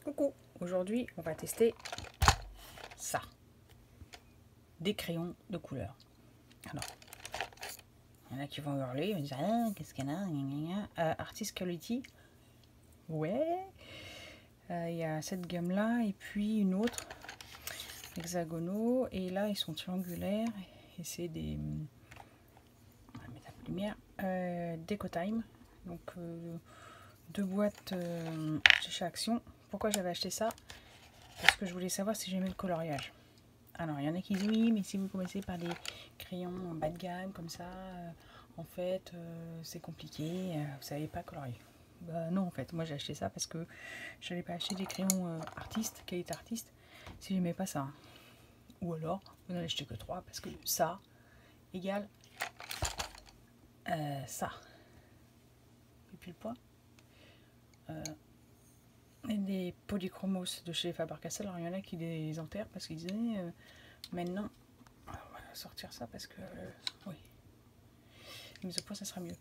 Coucou, aujourd'hui on va tester ça, des crayons de couleur. Alors, il y en a qui vont hurler, ils vont dire ah, qu'est-ce qu'il y en a, Artist Quality, ouais. Il y a cette gamme là et puis une autre, hexagonaux, et là ils sont triangulaires et c'est des, on va mettre un peu de lumière, Decotime, donc deux boîtes chez Action. Pourquoi j'avais acheté ça? Parce que je voulais savoir si j'aimais le coloriage. Alors, il y en a qui disent oui, mais si vous commencez par des crayons bas de gamme comme ça, en fait, c'est compliqué, vous savez pas colorier. Bah non, en fait, moi j'ai acheté ça parce que je n'allais pas acheter des crayons artistes, qualité artiste, si j'aimais pas ça. Ou alors, vous n'en achetez que 3 parce que ça égale ça. Et puis le poids. Et des polychromos de chez Faber-Castell, alors il y en a qui les enterrent parce qu'ils disaient maintenant, on va sortir ça parce que oui, mais ce point ça sera mieux.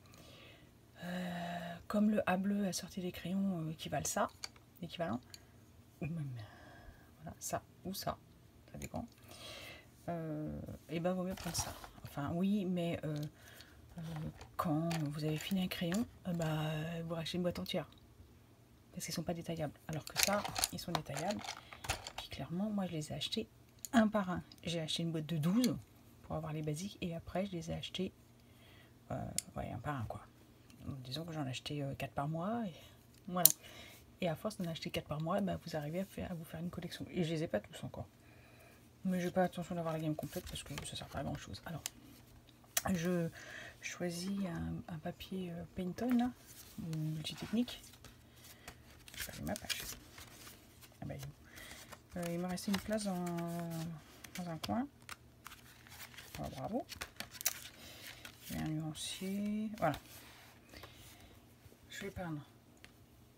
Comme le A bleu a sorti des crayons qui valent ça, équivalent, ou même voilà, ça ou ça dépend. Et ben vaut mieux prendre ça. Enfin oui, mais quand vous avez fini un crayon, vous rachetez une boîte entière. Parce qu'ils ne sont pas détaillables. Alors que ça, ils sont détaillables. Puis clairement, moi je les ai achetés un par un. J'ai acheté une boîte de 12 pour avoir les basiques. Et après, je les ai achetés ouais, un par un quoi. Donc, disons que j'en ai acheté 4 par mois. Et voilà. Et à force d'en acheter 4 par mois, vous arrivez à vous faire une collection. Et je les ai pas tous encore. Mais je n'ai pas attention d'avoir la gamme complète parce que ça ne sert pas à grand chose. Alors, je choisis un papier Pantone, là, multitechnique. Je vais ma page. Ah bah, il me restait une place dans un coin. Oh, bravo. J'ai un nuancier. Voilà. Je vais peindre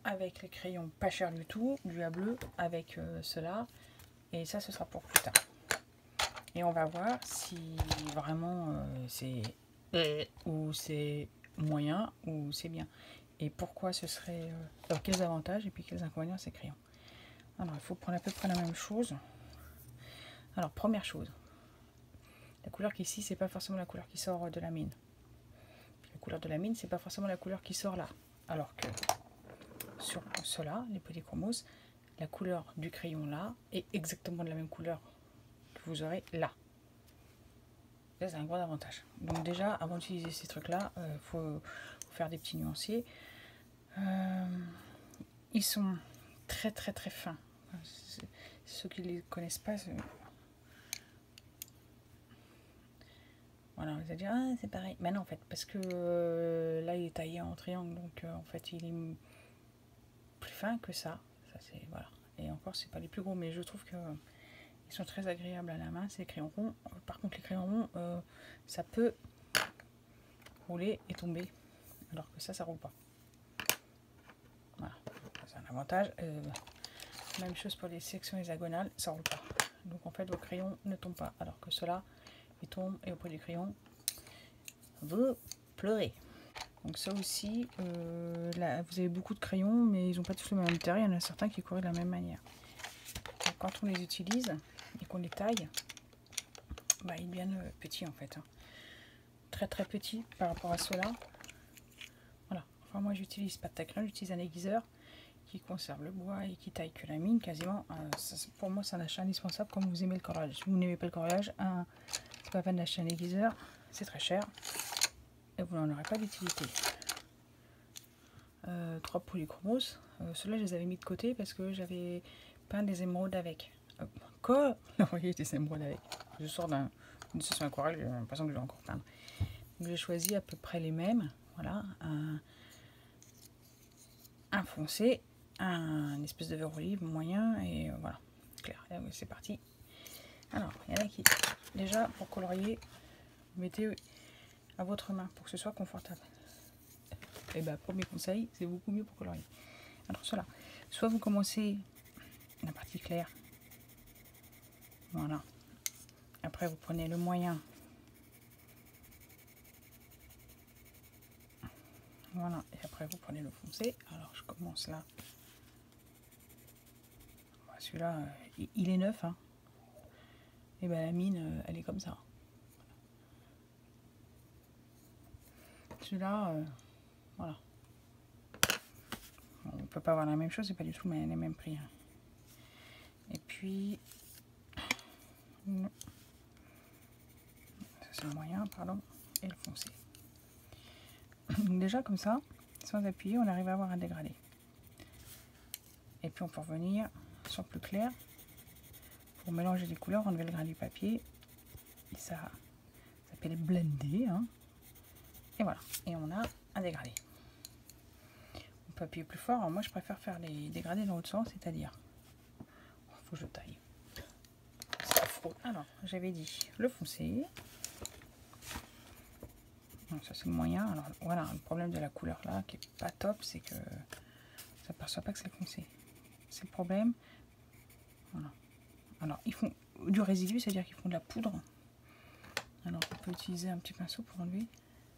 avec les crayons pas chers du tout, du A bleu, avec cela. Et ça, ce sera pour plus tard. Et on va voir si vraiment c'est ou c'est moyen ou c'est bien. Et pourquoi ce serait... quels avantages et puis quels inconvénients ces crayons. Alors, il faut prendre à peu près la même chose. Alors, première chose. La couleur qui ici, c'est pas forcément la couleur qui sort de la mine. La couleur de la mine, c'est pas forcément la couleur qui sort là. Alors que sur ceux-là, les polychromos, la couleur du crayon là est exactement de la même couleur que vous aurez là. Ça, c'est un gros avantage. Donc déjà, avant d'utiliser ces trucs-là, faut faire des petits nuanciers. Ils sont très très très fins. Ceux qui ne les connaissent pas, voilà, vous allez dire ah c'est pareil. Mais non en fait, parce que là il est taillé en triangle, donc en fait il est plus fin que ça. Ça c'est voilà. Et encore c'est pas les plus gros, mais je trouve que ils sont très agréables à la main. C'est les crayons ronds. Par contre les crayons ronds, ça peut rouler et tomber, alors que ça roule pas. Voilà, c'est un avantage. Même chose pour les sections hexagonales, ça roule pas. Donc en fait vos crayons ne tombent pas, alors que ceux-là ils tombent et auprès du crayon vous pleurez. Donc ça aussi, là, vous avez beaucoup de crayons, mais ils n'ont pas tous le même intérêt. Il y en a certains qui courent de la même manière. Donc, quand on les utilise et qu'on les taille, ils deviennent petits en fait. Hein. Très très petits par rapport à ceux-là. Voilà. Enfin moi j'utilise pas de taille crayon, j'utilise un aiguiseur qui conserve le bois et qui taille que la mine quasiment. Pour moi c'est un achat indispensable quand vous aimez le coloriage. Si vous n'aimez pas le coloriage, c'est pas la peine d'acheter un aiguiseur, c'est très cher et vous n'en aurez pas d'utilité. 3 polychromos, ceux-là je les avais mis de côté parce que j'avais peint des émeraudes avec. Quoi? Vous voyez des émeraudes avec. Je sors d'une session aquarelle, j'ai l'impression que je vais encore peindre. Donc j'ai choisi à peu près les mêmes. Voilà, un foncé, un espèce de vert olive moyen et voilà, clair. C'est parti. Alors, il y en a qui, déjà pour colorier, mettez à votre main pour que ce soit confortable. Et premier conseil, c'est beaucoup mieux pour colorier. Alors cela, soit vous commencez la partie claire, voilà. Après vous prenez le moyen, voilà. Et après vous prenez le foncé. Alors je commence là. Celui-là, il est neuf. Hein. Et ben la mine, elle est comme ça. Celui-là, voilà. Bon, on peut pas avoir la même chose, c'est pas du tout les mêmes prix. Hein. Et puis, ça c'est le moyen, pardon, et le foncé. Donc déjà comme ça, sans appuyer, on arrive à avoir un dégradé. Et puis on peut revenir sur le plus clair pour mélanger les couleurs, enlever le grain du papier. Et ça s'appelle blender. Hein. Et voilà, et on a un dégradé. On peut appuyer plus fort. Alors moi je préfère faire les dégradés dans l'autre sens, c'est-à-dire, faut que je taille. Alors j'avais dit le foncé. Donc, ça c'est le moyen. Alors voilà, le problème de la couleur là qui est pas top, c'est que ça ne perçoit pas que c'est le foncé. C'est le problème. Voilà. Alors ils font du résidu, c'est-à-dire qu'ils font de la poudre. Alors on peut utiliser un petit pinceau pour enlever.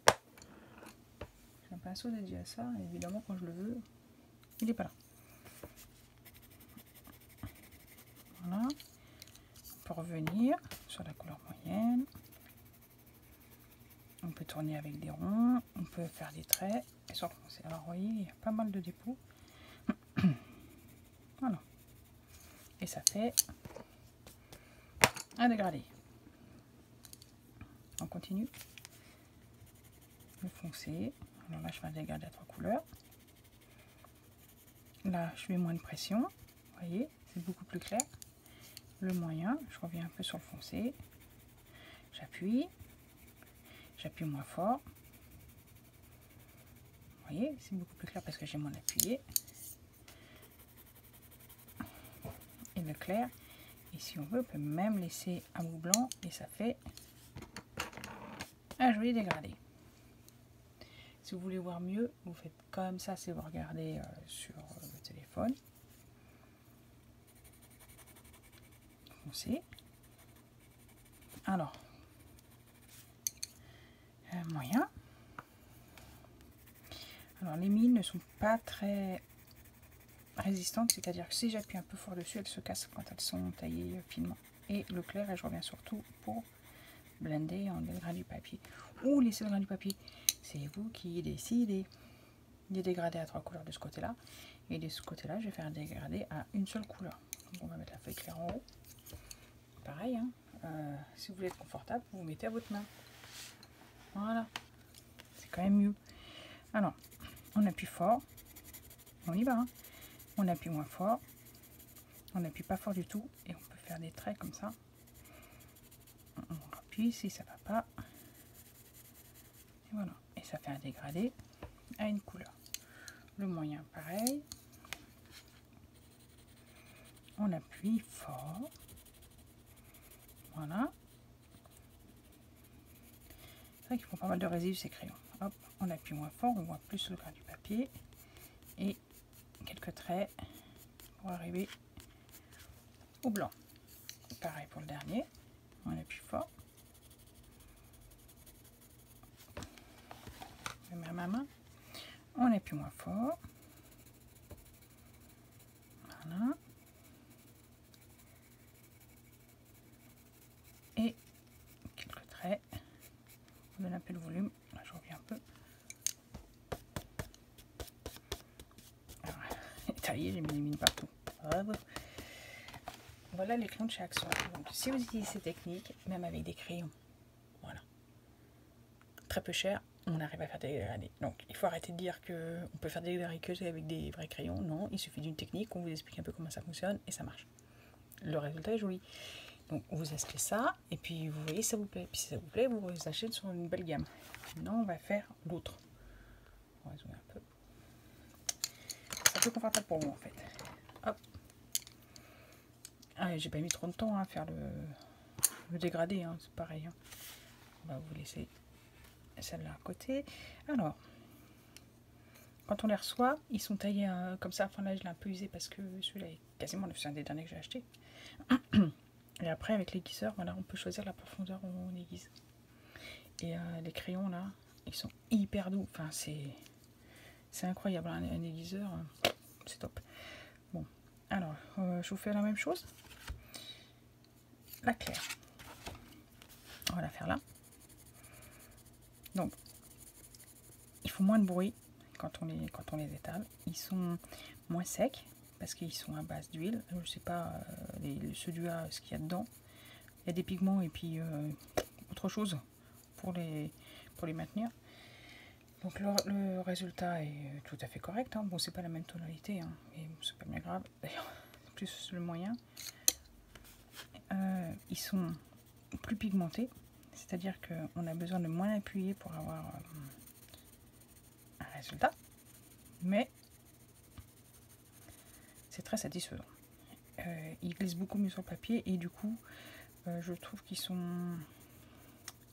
J'ai un pinceau dédié à ça, et évidemment quand je le veux, il n'est pas là. Voilà. On peut revenir sur la couleur moyenne. On peut tourner avec des ronds, on peut faire des traits et sur le foncé. Alors vous voyez, il y a pas mal de dépôts. Voilà. Et ça fait un dégradé. On continue. Le foncé. Alors là, je fais un dégradé à 3 couleurs. Là, je mets moins de pression. Vous voyez, c'est beaucoup plus clair. Le moyen, je reviens un peu sur le foncé. J'appuie. J'appuie moins fort. Vous voyez, c'est beaucoup plus clair parce que j'ai moins appuyé. Et le clair. Et si on veut, on peut même laisser un bout blanc et ça fait un joli dégradé. Si vous voulez voir mieux, vous faites comme ça si vous regardez sur le téléphone. Foncé. Alors, moyen. Alors les mines ne sont pas très résistantes, c'est-à-dire que si j'appuie un peu fort dessus, elles se cassent quand elles sont taillées finement. Et le clair, et je reviens surtout pour blender en le grain du papier. Ou laisser le grain du papier. C'est vous qui décidez. Des dégradés à 3 couleurs de ce côté-là. Et de ce côté-là, je vais faire un dégradé à une seule couleur. Donc on va mettre la feuille claire en haut. Pareil, hein. Si vous voulez être confortable, vous mettez à votre main. Voilà. C'est quand même mieux. Alors, on appuie fort. On y va. Hein. On appuie moins fort. On n'appuie pas fort du tout. Et on peut faire des traits comme ça. On appuie si ça ne va pas. Et voilà. Et ça fait un dégradé à une couleur. Le moyen, pareil. On appuie fort. Voilà. C'est vrai qu'ils font pas mal de résidus ces crayons. Hop, on appuie moins fort, on voit plus le grain du papier. Et quelques traits pour arriver au blanc. Pareil pour le dernier. On appuie fort. Je mets à ma main. On appuie moins fort. Voilà. Et quelques traits. On donne un peu de volume. Là, je reviens un peu. Taillé, j'ai mis les mines partout. Voilà les crayons de chez Action. Donc, si vous utilisez ces techniques, même avec des crayons, voilà, très peu cher, on arrive à faire des dégradés. Donc, il faut arrêter de dire qu'on peut faire des dégradés que avec des vrais crayons. Non, il suffit d'une technique, on vous explique un peu comment ça fonctionne et ça marche. Le résultat est joli. Donc, vous achetez ça et puis vous voyez ça vous plaît. Puis si ça vous plaît, vous achetez sur une belle gamme. Maintenant, on va faire l'autre. On va zoomer un peu. C'est un peu confortable pour moi en fait. Hop. Ah, j'ai pas mis trop de temps à faire le dégradé, hein, c'est pareil. Hein. On va vous laisser celle-là à côté. Alors, quand on les reçoit, ils sont taillés comme ça. Enfin là, je l'ai un peu usé parce que celui-là est quasiment c'est un des derniers que j'ai acheté. Et après, avec l'aiguiseur, voilà, on peut choisir la profondeur où on aiguise. Et les crayons là, ils sont hyper doux. Enfin, c'est incroyable, hein, un aiguiseur, c'est top. Bon, Alors, je vous fais la même chose. La claire. On va la faire là. Donc, il faut moins de bruit quand on les étale. Ils sont moins secs parce qu'ils sont à base d'huile. Je ne sais pas ceux du A, ce qu'il y a dedans. Il y a des pigments et puis autre chose pour les maintenir. Donc le résultat est tout à fait correct. Hein. Bon, c'est pas la même tonalité, hein, mais c'est pas bien grave. D'ailleurs, plus le moyen. Ils sont plus pigmentés, c'est-à-dire qu'on a besoin de moins appuyer pour avoir un résultat, mais c'est très satisfaisant. Ils glissent beaucoup mieux sur le papier et du coup, je trouve qu'ils sont...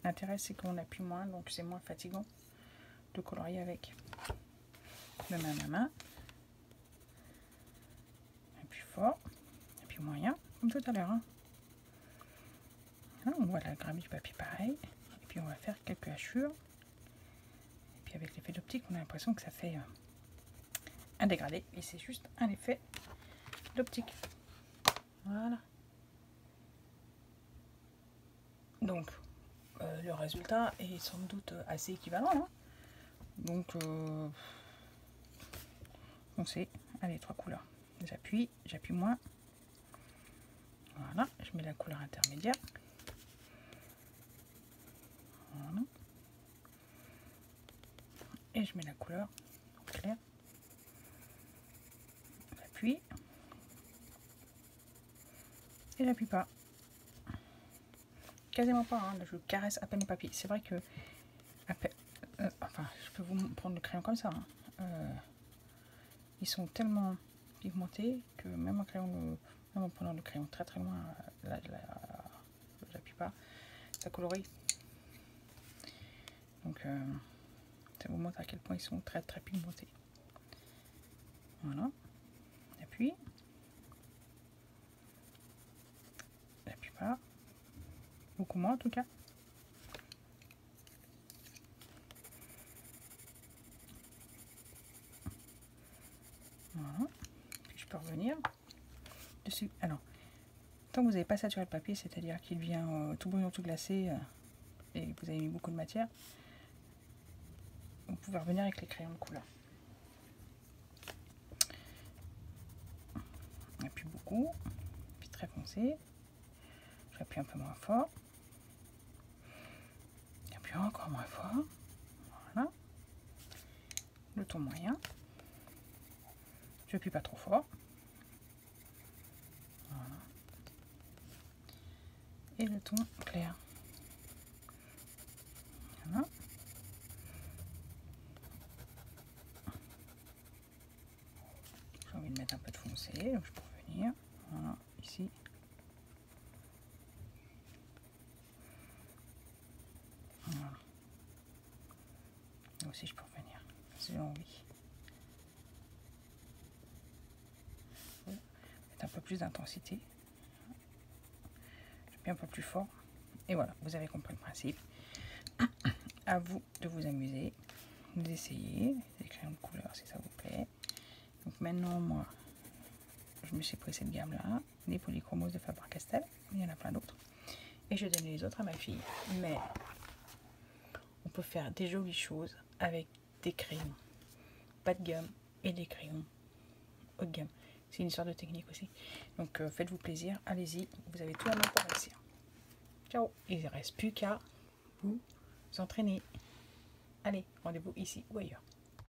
L'intérêt, c'est qu'on appuie moins, donc c'est moins fatigant de colorier avec. Je mets ma main, appuie fort, appuie moyen, comme tout à l'heure. Hein. On voit la gravure du papier pareil, et puis on va faire quelques hachures. Et puis avec l'effet d'optique, on a l'impression que ça fait un dégradé, et c'est juste un effet d'optique. Voilà. Donc, le résultat est sans doute assez équivalent. Hein. Donc, on sait, allez, 3 couleurs. J'appuie moins. Voilà, je mets la couleur intermédiaire. Voilà. Et je mets la couleur claire. J'appuie. Et j'appuie pas. Quasiment pas, hein. Je caresse à peine le papier. C'est vrai que enfin, je peux vous prendre le crayon comme ça. Hein. Ils sont tellement pigmentés que même en prenant le crayon très très loin, j'appuie pas, ça colorie. Donc ça vous montre à quel point ils sont très très pigmentés. Voilà. J'appuie. J'appuie pas. Beaucoup moins en tout cas. Voilà. Puis je peux revenir dessus. Alors, tant que vous n'avez pas saturé le papier, c'est-à-dire qu'il vient tout bouillon, tout glacé, et vous avez mis beaucoup de matière, vous pouvez revenir avec les crayons de couleur. J'appuie beaucoup, puis très foncé. J'appuie un peu moins fort. J'appuie encore moins fort. Voilà. Le ton moyen. Je n'appuie pas trop fort. Voilà. Et le ton clair. Voilà. J'ai envie de mettre un peu de foncé, donc je peux revenir. Voilà, ici. Voilà. Là aussi je peux revenir, si j'ai envie. Mettre un peu plus d'intensité. J'appuie un peu plus fort. Et voilà, vous avez compris le principe. À vous de vous amuser, d'essayer des crayons de couleur si ça vous plaît. Donc maintenant, moi, je me suis pris cette gamme-là, des polychromos de Faber-Castell. Il y en a plein d'autres. Et je donne les autres à ma fille. Mais on peut faire des jolies choses avec des crayons bas de gamme et des crayons haut de gamme. C'est une histoire de technique aussi. Donc faites-vous plaisir, allez-y, vous avez tout à main pour réussir. Ciao. Il ne reste plus qu'à vous entraîner. Allez, rendez-vous ici ou ailleurs.